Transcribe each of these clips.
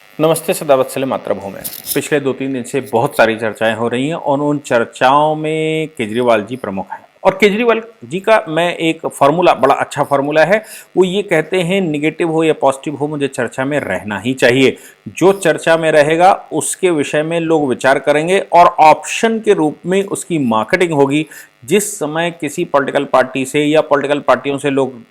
नमस्ते सदावत्सल्य मातृभूमि। पिछले 2-3 दिन से बहुत सारी चर्चाएं हो रही हैं और उन चर्चाओं में केजरीवाल जी प्रमुख हैं। और केजरीवाल जी का मैं एक फार्मूला, बड़ा अच्छा फार्मूला है, वो ये कहते हैं निगेटिव हो या पॉजिटिव हो मुझे चर्चा में रहना ही चाहिए। जो चर्चा में रहेगा उसके विषय में लोग विचार करेंगे और ऑप्शन के रूप में उसकी मार्केटिंग होगी। जिस समय किसी पॉलिटिकल पार्टी से या पॉलिटिकल पार्टियों से लोग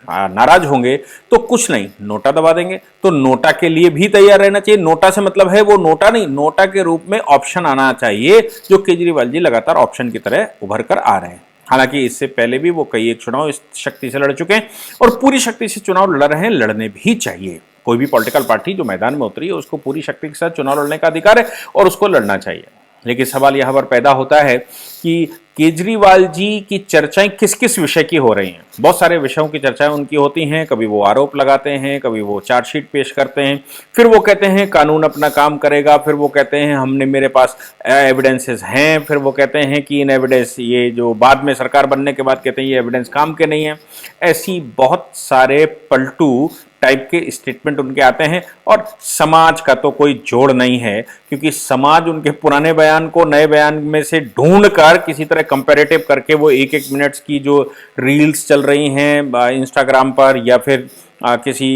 नाराज होंगे तो कुछ नहीं, नोटा दबा देंगे। तो नोटा के लिए भी तैयार रहना चाहिए। नोटा से मतलब है वो नोटा नहीं, नोटा के रूप में ऑप्शन आना चाहिए, जो केजरीवाल जी लगातार ऑप्शन की तरह उभर कर आ रहे हैं। हालांकि इससे पहले भी वो कई एक चुनाव इस शक्ति से लड़ चुके हैं और पूरी शक्ति से चुनाव लड़ रहे हैं, लड़ने भी चाहिए। कोई भी पॉलिटिकल पार्टी जो मैदान में उतरी है उसको पूरी शक्ति के साथ चुनाव लड़ने का अधिकार है और उसको लड़ना चाहिए। लेकिन सवाल यहां पर पैदा होता है कि केजरीवाल जी की चर्चाएं किस किस विषय की हो रही हैं। बहुत सारे विषयों की चर्चाएं उनकी होती हैं। कभी वो आरोप लगाते हैं, कभी वो चार्जशीट पेश करते हैं, फिर वो कहते हैं कानून अपना काम करेगा, फिर वो कहते हैं हमने मेरे पास एविडेंसेस हैं, फिर वो कहते हैं कि इन एविडेंस, ये जो बाद में सरकार बनने के बाद कहते हैं ये एविडेंस काम के नहीं है। ऐसी बहुत सारे पलटू टाइप के स्टेटमेंट उनके आते हैं और समाज का तो कोई जोड़ नहीं है, क्योंकि समाज उनके पुराने बयान को नए बयान में से ढूंढ कर किसी तरह कंपैरेटिव करके वो एक एक मिनट्स की जो रील्स चल रही हैं इंस्टाग्राम पर या फिर किसी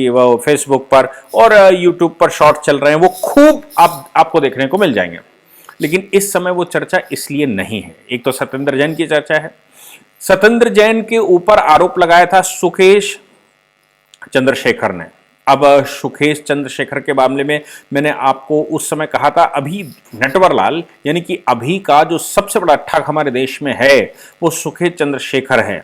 फेसबुक पर और यूट्यूब पर शॉर्ट चल रहे हैं, वो खूब आपको देखने को मिल जाएंगे। लेकिन इस समय वो चर्चा इसलिए नहीं है। एक तो सत्येंद्र जैन की चर्चा है। सत्येंद्र जैन के ऊपर आरोप लगाया था सुखेश चंद्रशेखर ने। अब सुखेश चंद्रशेखर के मामले में मैंने आपको उस समय कहा था, अभी नटवरलाल यानी कि अभी का जो सबसे बड़ा ठग हमारे देश में है वो सुखेश चंद्रशेखर है।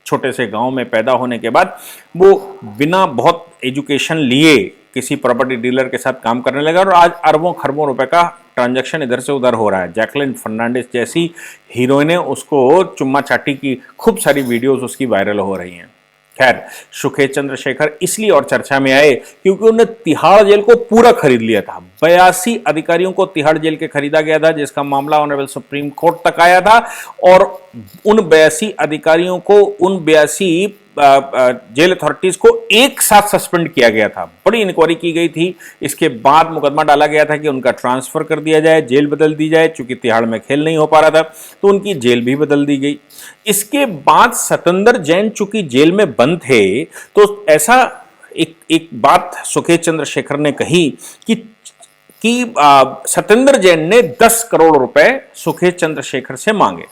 छोटे से गांव में पैदा होने के बाद वो बिना बहुत एजुकेशन लिए किसी प्रॉपर्टी डीलर के साथ काम करने लगा और आज अरबों खरबों रुपए का ट्रांजैक्शन इधर से उधर हो रहा है। जैकलिन फर्नांडिस जैसी हीरोइनें उसको चुम्मा चाटी की खूब सारी वीडियोस उसकी वायरल हो रही हैं। खैर, सुखेश चंद्रशेखर इसलिए और चर्चा में आए क्योंकि उन्होंने तिहाड़ जेल को पूरा खरीद लिया था। 82 अधिकारियों को तिहाड़ जेल के खरीदा गया था, जिसका मामला ऑनरेबल सुप्रीम कोर्ट तक आया था और उन 82 अधिकारियों को, उन 82 जेल अथॉरिटीज को एक साथ सस्पेंड किया गया था। बड़ी इंक्वायरी की गई थी। इसके बाद मुकदमा डाला गया था कि उनका ट्रांसफर कर दिया जाए, जेल बदल दी जाए। चूंकि तिहाड़ में खेल नहीं हो पा रहा था तो उनकी जेल भी बदल दी गई। इसके बाद सत्येंद्र जैन चूंकि जेल में बंद थे तो ऐसा एक बात सुखेश चंद्रशेखर ने कही कि सत्येंद्र जैन ने 10 करोड़ रुपए सुखेश चंद्रशेखर से मांगे,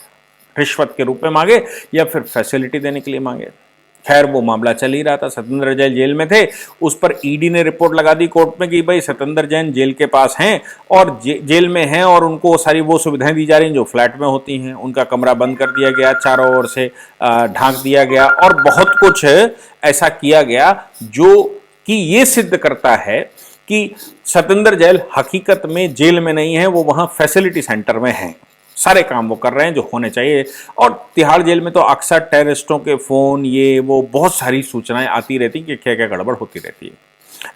रिश्वत के रूप में मांगे या फिर फैसिलिटी देने के लिए मांगे। खैर, वो मामला चल ही रहा था। सत्येंद्र जैन जेल में थे। उस पर ईडी ने रिपोर्ट लगा दी कोर्ट में कि भाई सत्येंद्र जैन जेल के पास हैं और जेल में हैं और उनको सारी वो सुविधाएं दी जा रही हैं जो फ्लैट में होती हैं। उनका कमरा बंद कर दिया गया, चारों ओर से ढांक दिया गया और बहुत कुछ ऐसा किया गया जो कि ये सिद्ध करता है कि सत्येंद्र जैन हकीकत में जेल में नहीं है, वो वहां फैसिलिटी सेंटर में है। सारे काम वो कर रहे हैं जो होने चाहिए। और तिहाड़ जेल में तो अक्सर टेररिस्टों के फोन, ये वो बहुत सारी सूचनाएं आती रहती कि क्या क्या गड़बड़ होती रहती है।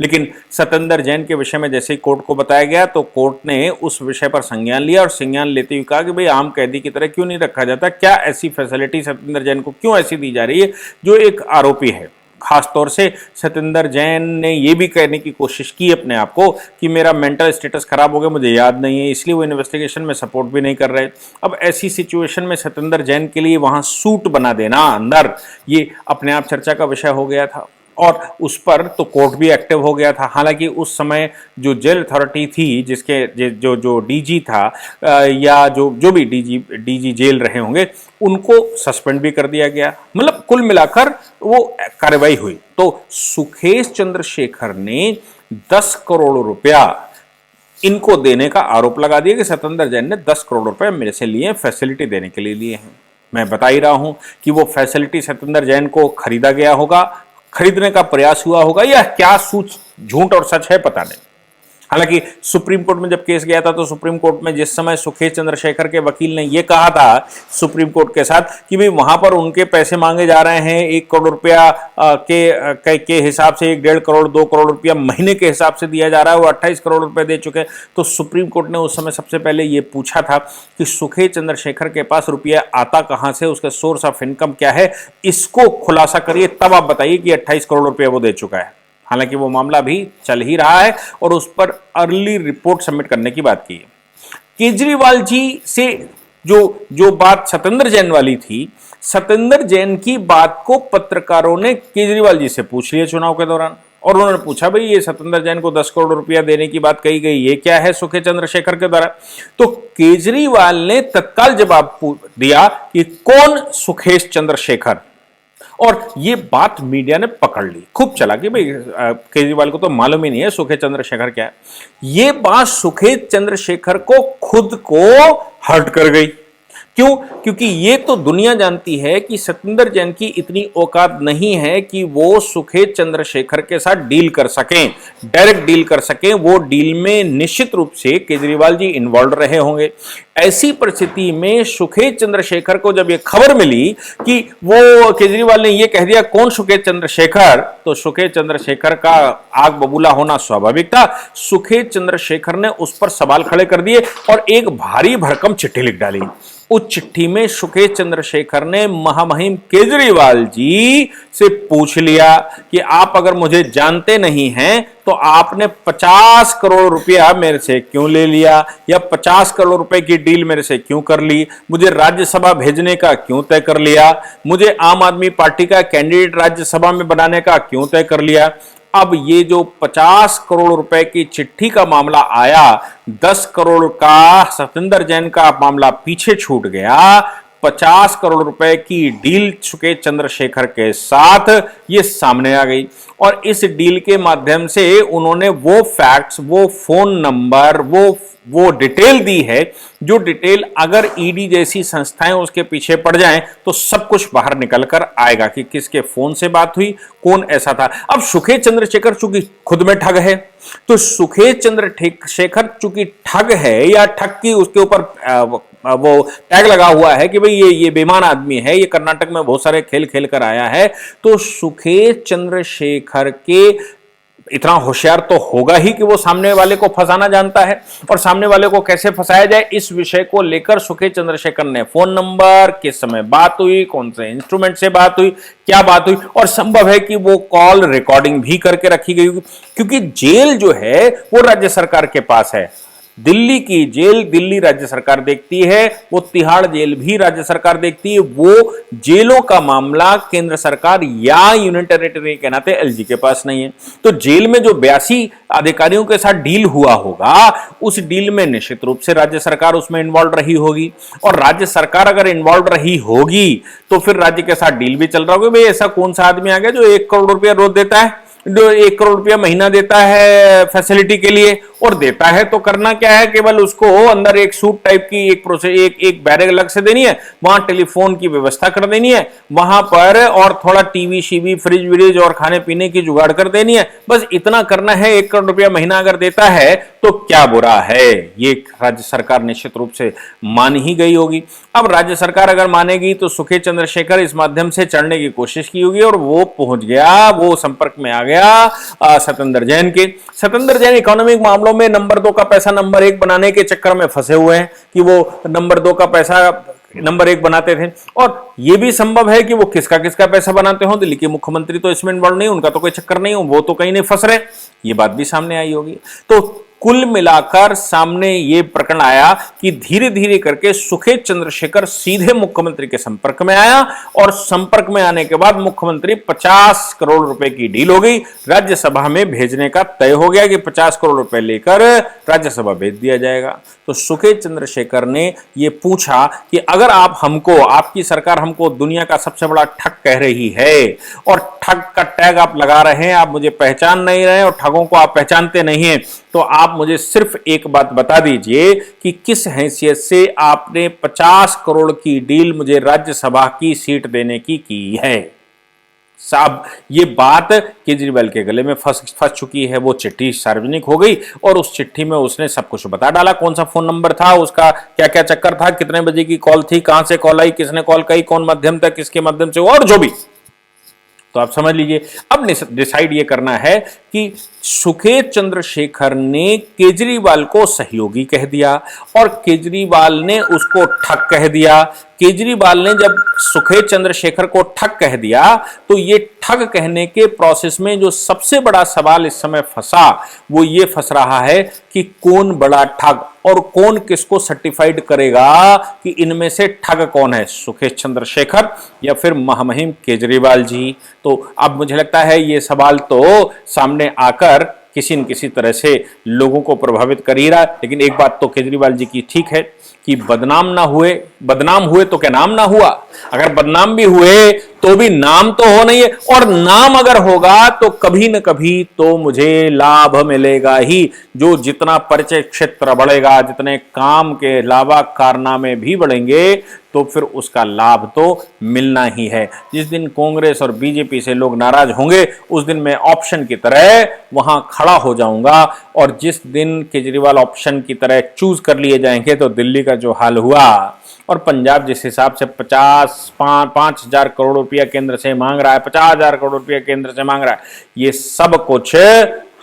लेकिन सत्येंद्र जैन के विषय में जैसे ही कोर्ट को बताया गया तो कोर्ट ने उस विषय पर संज्ञान लिया और संज्ञान लेते हुए कहा कि भाई आम कैदी की तरह क्यों नहीं रखा जाता, क्या ऐसी फैसिलिटी सत्येंद्र जैन को क्यों ऐसी दी जा रही है जो एक आरोपी है। खासतौर से सत्येंद्र जैन ने यह भी कहने की कोशिश की अपने आप को कि मेरा मेंटल स्टेटस खराब हो गया, मुझे याद नहीं है, इसलिए वो इन्वेस्टिगेशन में सपोर्ट भी नहीं कर रहे। अब ऐसी सिचुएशन में सत्येंद्र जैन के लिए वहां सूट बना देना अंदर, ये अपने आप चर्चा का विषय हो गया था और उस पर तो कोर्ट भी एक्टिव हो गया था। हालांकि उस समय जो जेल अथॉरिटी थी, जिसके जो डीजी था या जो भी डीजी जेल रहे होंगे, उनको सस्पेंड भी कर दिया गया। मतलब कुल मिलाकर वो कार्रवाई हुई। तो सुखेश चंद्रशेखर ने 10 करोड़ रुपया इनको देने का आरोप लगा दिया कि सत्येंद्र जैन ने 10 करोड़ रुपए मेरे से लिए, फैसिलिटी देने के लिए लिए हैं। मैं बता ही रहा हूं कि वो फैसिलिटी सत्येंद्र जैन को खरीदा गया होगा, खरीदने का प्रयास हुआ होगा, या क्या झूठ और सच है पता नहीं। हालांकि सुप्रीम कोर्ट में जब केस गया था तो सुप्रीम कोर्ट में जिस समय सुखेश चंद्रशेखर के वकील ने यह कहा था सुप्रीम कोर्ट के साथ कि भाई वहां पर उनके पैसे मांगे जा रहे हैं 1 करोड़ रुपया के हिसाब से, 1.5 करोड़ 2 करोड़ रुपया महीने के हिसाब से दिया जा रहा है, वो 28 करोड़ रुपए दे चुके हैं। तो सुप्रीम कोर्ट ने उस समय सबसे पहले ये पूछा था कि सुखेश चंद्रशेखर के पास रुपया आता कहां से, उसका सोर्स ऑफ इनकम क्या है, इसको खुलासा करिए, तब आप बताइए कि 28 करोड़ रुपया वो दे चुका है। हालांकि वो मामला भी चल ही रहा है और उस पर अर्ली रिपोर्ट सबमिट करने की बात की है। केजरीवाल जी से जो जो बात सत्येंद्र जैन वाली थी, सत्येंद्र जैन की बात को पत्रकारों ने केजरीवाल जी से पूछ लिया चुनाव के दौरान, और उन्होंने पूछा भाई ये सत्येंद्र जैन को 10 करोड़ रुपया देने की बात कही गई, ये क्या है सुखे चंद्रशेखर के द्वारा। तो केजरीवाल ने तत्काल जवाब दिया कि कौन सुखेश चंद्रशेखर, और ये बात मीडिया ने पकड़ ली, खूब चला कि भाई केजरीवाल को तो मालूम ही नहीं है सुखे चंद्रशेखर क्या है। ये बात सुखे चंद्रशेखर को खुद को हर्ट कर गई। क्यों? क्योंकि ये तो दुनिया जानती है कि सत्येंद्र जैन की इतनी औकात नहीं है कि वो सुखे चंद्रशेखर के साथ डील कर सकें, डायरेक्ट डील कर सकें। वो डील में निश्चित रूप से केजरीवाल जी इन्वॉल्व रहे होंगे। ऐसी परिस्थिति में सुखे चंद्रशेखर को जब ये खबर मिली कि वो केजरीवाल ने ये कह दिया कौन सुखे चंद्रशेखर, तो सुखे चंद्रशेखर का आग बबूला होना स्वाभाविक था। सुखे चंद्रशेखर ने उस पर सवाल खड़े कर दिए और एक भारी भरकम चिट्ठी लिख डाली। उस चिट्ठी में सुखे चंद्रशेखर ने महामहिम केजरीवाल जी से पूछ लिया कि आप अगर मुझे जानते नहीं हैं तो आपने 50 करोड़ रुपया मेरे से क्यों ले लिया, या 50 करोड़ रुपए की डील मेरे से क्यों कर ली, मुझे राज्यसभा भेजने का क्यों तय कर लिया, मुझे आम आदमी पार्टी का कैंडिडेट राज्यसभा में बनाने का क्यों तय कर लिया। अब ये जो 50 करोड़ रुपए की चिट्ठी का मामला आया, 10 करोड़ का सत्येंद्र जैन का मामला पीछे छूट गया। 50 करोड़ रुपए की डील सुखे चंद्रशेखर के साथ ये सामने आ गई, और इस डील के माध्यम से उन्होंने वो फैक्ट्स, वो फोन नंबर, वो डिटेल दी है जो डिटेल अगर ईडी जैसी संस्थाएं उसके पीछे पड़ जाएं तो सब कुछ बाहर निकल कर आएगा कि किसके फोन से बात हुई, कौन ऐसा था। अब सुखे चंद्रशेखर चूंकि खुद में ठग है, तो सुखे चंद्रशेखर चूंकि ठग है, या ठग की उसके ऊपर वो टैग लगा हुआ है कि भाई ये बेईमान आदमी है, ये कर्नाटक में बहुत सारे खेल खेल कर आया है, तो सुखे चंद्रशेखर के इतना होशियार तो होगा ही कि वो सामने वाले को फंसाना जानता है, और सामने वाले को कैसे फंसाया जाए इस विषय को लेकर सुखे चंद्रशेखर ने फोन नंबर, किस समय बात हुई, कौन से इंस्ट्रूमेंट से बात हुई, क्या बात हुई, और संभव है कि वो कॉल रिकॉर्डिंग भी करके रखी गई, क्योंकि जेल जो है वो राज्य सरकार के पास है। दिल्ली की जेल दिल्ली राज्य सरकार देखती है, वो तिहाड़ जेल भी राज्य सरकार देखती है। वो जेलों का मामला केंद्र सरकार या यूनियन टेरिटरी के नाते एलजी के पास नहीं है। तो जेल में जो 82 अधिकारियों के साथ डील हुआ होगा, उस डील में निश्चित रूप से राज्य सरकार उसमें इन्वॉल्व रही होगी, और राज्य सरकार अगर इन्वॉल्व रही होगी तो फिर राज्य के साथ डील भी चल रहा होगा। भाई ऐसा कौन सा आदमी आ गया जो 1 करोड़ रुपया रोज देता है, 1 करोड़ रुपया महीना देता है फैसिलिटी के लिए, और देता है तो करना क्या है, केवल उसको अंदर एक सूट टाइप की एक बैरक अलग से देनी है, वहां टेलीफोन की व्यवस्था कर देनी है वहां पर, और थोड़ा टीवी शीवी फ्रिज व्रिज और खाने पीने की जुगाड़ कर देनी है, बस इतना करना है। 1 करोड़ रुपया महीना अगर देता है तो क्या बुरा है, ये राज्य सरकार निश्चित रूप से मान ही गई होगी। अब राज्य सरकार अगर मानेगी तो सुखे चंद्रशेखर इस माध्यम से चढ़ने की कोशिश की होगी, और वो पहुंच गया, वो संपर्क में आ गया सत्येंद्र जैन के। सत्येंद्र जैन इकोनॉमिक मामलों में नंबर 2 का पैसा नंबर 1 बनाने के चक्कर में फंसे हुए हैं कि वो नंबर 2 का पैसा नंबर 1 बनाते थे, और यह भी संभव है कि वो किसका किसका पैसा बनाते हो। दिल्ली के मुख्यमंत्री तो इसमें इन्वॉल्व नहीं, उनका तो कोई चक्कर नहीं हो, वो तो कहीं नहीं फंस रहे, ये बात भी सामने आई होगी। तो कुल मिलाकर सामने ये प्रकरण आया कि धीरे धीरे करके सुखे चंद्रशेखर सीधे मुख्यमंत्री के संपर्क में आया, और संपर्क में आने के बाद मुख्यमंत्री 50 करोड़ रुपए की डील हो गई, राज्यसभा में भेजने का तय हो गया कि 50 करोड़ रुपए लेकर राज्यसभा भेज दिया जाएगा। तो सुखे चंद्रशेखर ने ये पूछा कि अगर आप हमको, आपकी सरकार हमको दुनिया का सबसे बड़ा ठग कह रही है, और ठग का टैग आप लगा रहे हैं, आप मुझे पहचान नहीं रहे और ठगों को आप पहचानते नहीं हैं, तो आप मुझे सिर्फ एक बात बता दीजिए कि किस हैसियत से आपने 50 करोड़ की डील मुझे राज्यसभा की सीट देने की है। साहब ये बात केजरीवाल के गले में फंस चुकी है। वो चिट्ठी सार्वजनिक हो गई, और उस चिट्ठी में उसने सब कुछ बता डाला, कौन सा फोन नंबर था, उसका क्या क्या चक्कर था, कितने बजे की कॉल थी, कहां से कॉल आई, किसने कॉल की, कौन माध्यम था, किसके माध्यम से, और जो भी। तो आप समझ लीजिए, अब डिसाइड ये करना है कि सुखे चंद्रशेखर ने केजरीवाल को सहयोगी कह दिया, और केजरीवाल ने उसको ठग कह दिया। केजरीवाल ने जब सुखेश चंद्रशेखर को ठग कह दिया, तो ये ठग कहने के प्रोसेस में जो सबसे बड़ा सवाल इस समय फंसा, वो ये फंस रहा है कि कौन बड़ा ठग और कौन किसको सर्टिफाइड करेगा कि इनमें से ठग कौन है, सुखेश चंद्रशेखर या फिर महामहिम केजरीवाल जी। तो अब मुझे लगता है ये सवाल तो सामने आकर किसी न किसी तरह से लोगों को प्रभावित कर ही रहा है। लेकिन एक बात तो केजरीवाल जी की ठीक है कि बदनाम हुए तो क्या नाम ना हुआ। अगर बदनाम भी हुए तो भी नाम तो हो नहीं है, और नाम अगर होगा तो कभी न कभी तो मुझे लाभ मिलेगा ही। जो जितना परिचय क्षेत्र बढ़ेगा, जितने काम के अलावा कारनामे भी बढ़ेंगे, तो फिर उसका लाभ तो मिलना ही है। जिस दिन कांग्रेस और बीजेपी से लोग नाराज होंगे, उस दिन मैं ऑप्शन की तरह वहां खड़ा हो जाऊंगा, और जिस दिन केजरीवाल ऑप्शन की तरह चूज कर लिए जाएंगे, तो दिल्ली का जो हाल हुआ और पंजाब जिस हिसाब से 5,000 करोड़ रुपया केंद्र से मांग रहा है, 50,000 करोड़ रुपया केंद्र से मांग रहा है, ये सब कुछ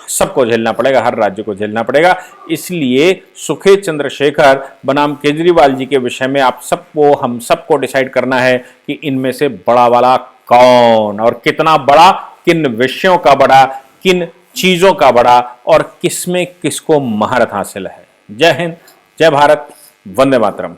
सबको झेलना पड़ेगा, हर राज्य को झेलना पड़ेगा। इसलिए सुखेश चंद्रशेखर बनाम केजरीवाल जी के विषय में हम सबको डिसाइड करना है कि इनमें से बड़ा वाला कौन, और कितना बड़ा, किन विषयों का बड़ा, किन चीजों का बड़ा, और किसमें किसको महारत हासिल है। जय हिंद, जय भारत, वंदे मातरम।